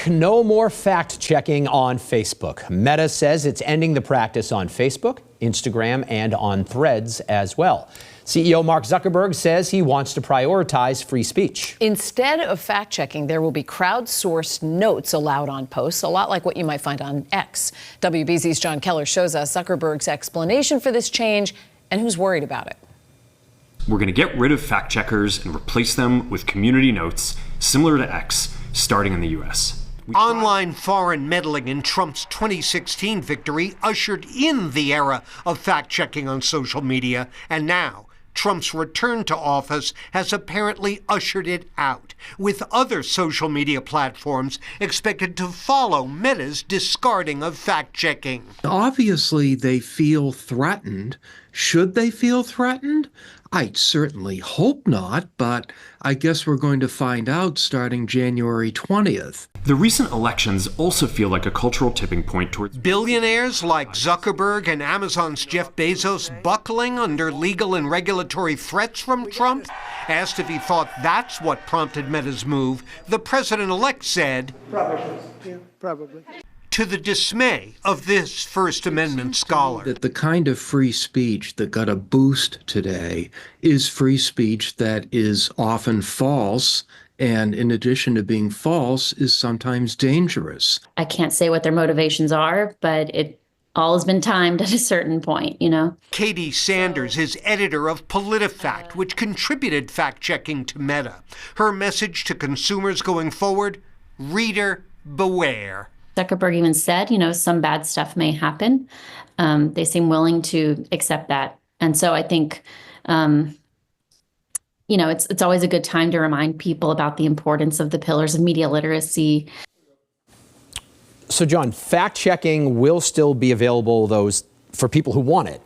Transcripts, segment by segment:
No more fact-checking on Facebook. Meta says it's ending the practice on Facebook, Instagram, and on Threads as well. CEO Mark Zuckerberg says he wants to prioritize free speech. Instead of fact-checking, there will be crowdsourced notes allowed on posts, a lot like what you might find on X. WBZ's John Keller shows us Zuckerberg's explanation for this change and who's worried about it. We're going to get rid of fact-checkers and replace them with community notes similar to X, starting in the U.S. Online foreign meddling in Trump's 2016 victory ushered in the era of fact-checking on social media, and now Trump's return to office has apparently ushered it out, with other social media platforms expected to follow Meta's discarding of fact-checking. Obviously, they feel threatened. Should they feel threatened? I certainly hope not, but I guess we're going to find out starting January 20th. The recent elections also feel like a cultural tipping point towards billionaires like Zuckerberg and Amazon's Jeff Bezos buckling under legal and regulatory threats from Trump. Asked if he thought that's what prompted Meta's move, the president-elect said, Probably. To the dismay of this First Amendment scholar. That the kind of free speech that got a boost today is free speech that is often false, and in addition to being false, is sometimes dangerous. I can't say what their motivations are, but it all has been timed at a certain point, you know. Katie Sanders is editor of PolitiFact, which contributed fact-checking to Meta. Her message to consumers going forward, reader beware. Zuckerberg even said, some bad stuff may happen. They seem willing to accept that. And so I think, it's always a good time to remind people about the importance of the pillars of media literacy. So, John, fact-checking will still be available, for people who want it.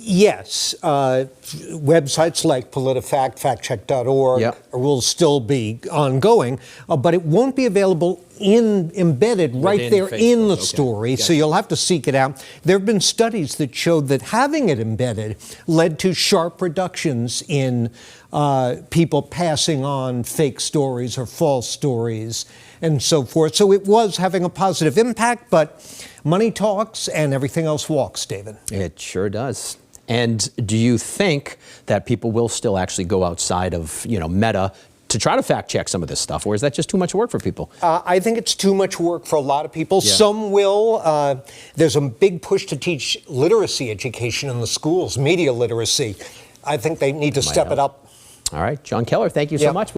Yes. Websites like PolitiFact, factcheck.org will still be ongoing, but it won't be available embedded right there in the story, so you'll have to seek it out. There have been studies that showed that having it embedded led to sharp reductions in people passing on fake stories or false stories and so forth. So it was having a positive impact, but money talks and everything else walks, David. It sure does. And do you think that people will still actually go outside of, Meta to try to fact check some of this stuff, or is that just too much work for people? I think it's too much work for a lot of people. Yeah. Some will. There's a big push to teach literacy education in the schools, media literacy. I think they need to step it up. All right, John Keller, thank you so much.